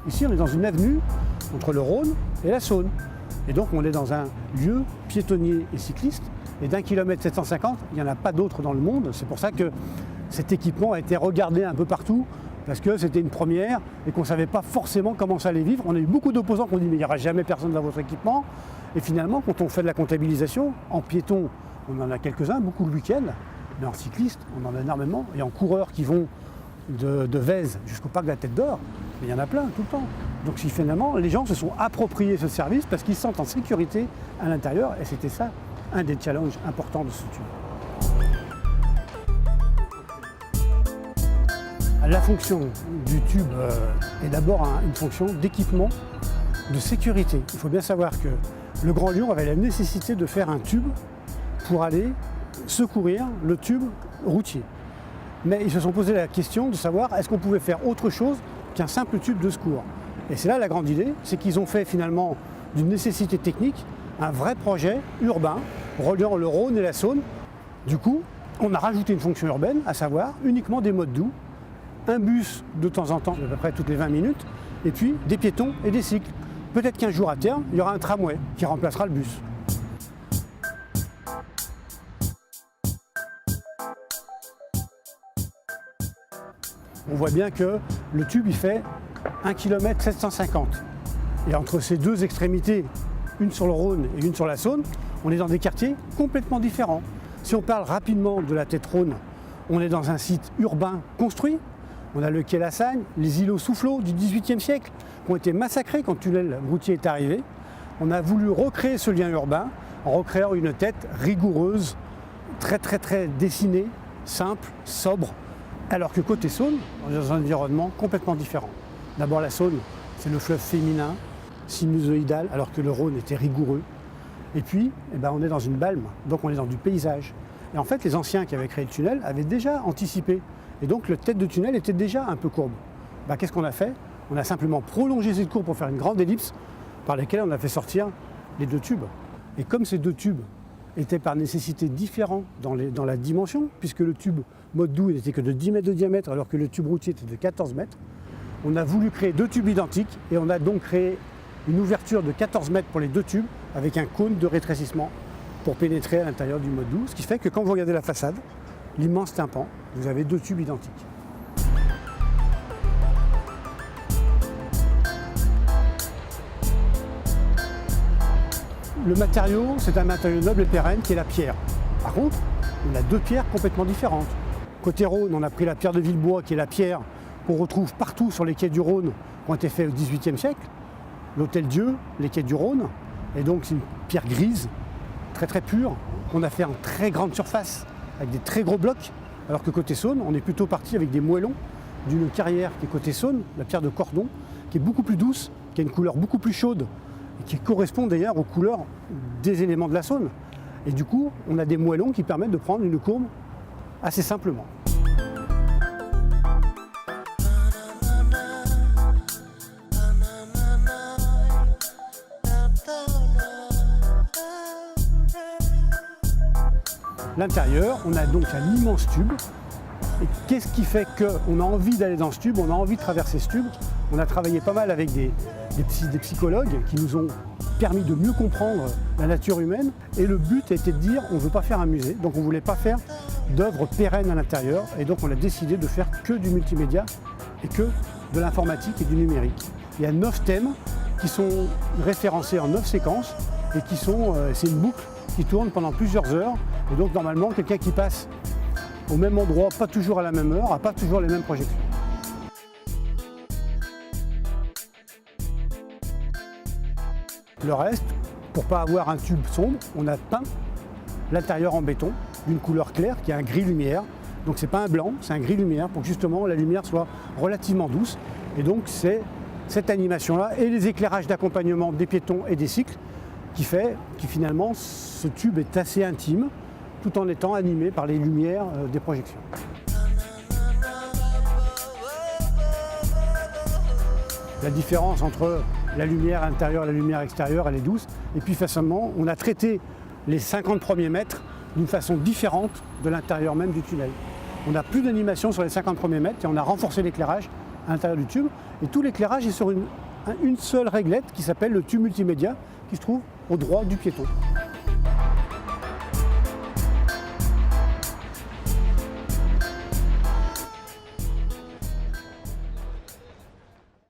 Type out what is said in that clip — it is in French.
Ici, on est dans une avenue entre le Rhône et la Saône. Et donc, on est dans un lieu piétonnier et cycliste. Et d'1,750 km, il n'y en a pas d'autre dans le monde. C'est pour ça que cet équipement a été regardé un peu partout, parce que c'était une première et qu'on ne savait pas forcément comment ça allait vivre. On a eu beaucoup d'opposants qui ont dit mais il n'y aura jamais personne dans votre équipement. Et finalement, quand on fait de la comptabilisation, en piéton, on en a quelques-uns, beaucoup le week-end, mais en cycliste, on en a énormément. Et en coureurs qui vont de Vèze jusqu'au parc de la Tête d'Or, il y en a plein tout le temps. Donc finalement, les gens se sont appropriés ce service parce qu'ils se sentent en sécurité à l'intérieur. Et c'était ça, un des challenges importants de ce tube. La fonction du tube est d'abord une fonction d'équipement, de sécurité. Il faut bien savoir que le Grand Lyon avait la nécessité de faire un tube pour aller secourir le tube routier. Mais ils se sont posé la question de savoir est-ce qu'on pouvait faire autre chose qu'un simple tube de secours. Et c'est là la grande idée, c'est qu'ils ont fait finalement d'une nécessité technique un vrai projet urbain reliant le Rhône et la Saône. Du coup, on a rajouté une fonction urbaine, à savoir uniquement des modes doux, un bus de temps en temps, à peu près toutes les 20 minutes, et puis des piétons et des cycles. Peut-être qu'un jour à terme, il y aura un tramway qui remplacera le bus. On voit bien que le tube il fait 1,750 km. Et entre ces deux extrémités, une sur le Rhône et une sur la Saône, on est dans des quartiers complètement différents. Si on parle rapidement de la Tête Rhône, on est dans un site urbain construit. On a le quai La Sagne, les îlots Soufflot du XVIIIe siècle qui ont été massacrés quand le tunnel routier est arrivé. On a voulu recréer ce lien urbain en recréant une tête rigoureuse, très dessinée, simple, sobre. Alors que côté Saône, on est dans un environnement complètement différent. D'abord la Saône, c'est le fleuve féminin, sinusoïdal, alors que le Rhône était rigoureux. Et puis, on est dans une balme, donc on est dans du paysage. Et en fait, les anciens qui avaient créé le tunnel avaient déjà anticipé. Et donc, la tête de tunnel était déjà un peu courbe. Qu'est-ce qu'on a fait? On a simplement prolongé cette courbe pour faire une grande ellipse par laquelle on a fait sortir les deux tubes. Et comme ces deux tubes étaient par nécessité différents dans la dimension, puisque le tube mode doux n'était que de 10 mètres de diamètre alors que le tube routier était de 14 mètres, on a voulu créer deux tubes identiques et on a donc créé une ouverture de 14 mètres pour les deux tubes avec un cône de rétrécissement pour pénétrer à l'intérieur du mode doux. Ce qui fait que quand vous regardez la façade, l'immense tympan, vous avez deux tubes identiques. Le matériau, c'est un matériau noble et pérenne qui est la pierre. Par contre, on a deux pierres complètement différentes. Côté Rhône, on a pris la pierre de Villebois, qui est la pierre qu'on retrouve partout sur les quais du Rhône, qui ont été faits au XVIIIe siècle. L'Hôtel Dieu, les quais du Rhône. Et donc, c'est une pierre grise, très pure, qu'on a fait en très grande surface, avec des très gros blocs. Alors que côté Saône, on est plutôt parti avec des moellons d'une carrière qui est côté Saône, la pierre de Cordon, qui est beaucoup plus douce, qui a une couleur beaucoup plus chaude, et qui correspond d'ailleurs aux couleurs des éléments de la Saône. Et du coup, on a des moellons qui permettent de prendre une courbe assez simplement. L'intérieur, on a donc un immense tube. Et qu'est-ce qui fait qu'on a envie d'aller dans ce tube, on a envie de traverser ce tube? On a travaillé pas mal avec des psychologues qui nous ont permis de mieux comprendre la nature humaine. Et le but était de dire on ne veut pas faire un musée, donc on ne voulait pas faire d'œuvres pérennes à l'intérieur. Et donc on a décidé de faire que du multimédia et que de l'informatique et du numérique. Il y a 9 thèmes qui sont référencés en 9 séquences et qui sont, c'est une boucle qui tourne pendant plusieurs heures. Et donc normalement, quelqu'un qui passe au même endroit, pas toujours à la même heure, n'a pas toujours les mêmes projections. Le reste, pour ne pas avoir un tube sombre, on a peint l'intérieur en béton d'une couleur claire qui est un gris lumière. Donc c'est pas un blanc, c'est un gris lumière pour que justement la lumière soit relativement douce. Et donc c'est cette animation-là et les éclairages d'accompagnement des piétons et des cycles qui fait que finalement ce tube est assez intime tout en étant animé par les lumières des projections. La différence entre la lumière intérieure et la lumière extérieure, elle est douce. Et puis facilement, on a traité les 50 premiers mètres d'une façon différente de l'intérieur même du tunnel. On n'a plus d'animation sur les 50 premiers mètres et on a renforcé l'éclairage à l'intérieur du tube. Et tout l'éclairage est sur une seule réglette qui s'appelle le tube multimédia qui se trouve au droit du piéton.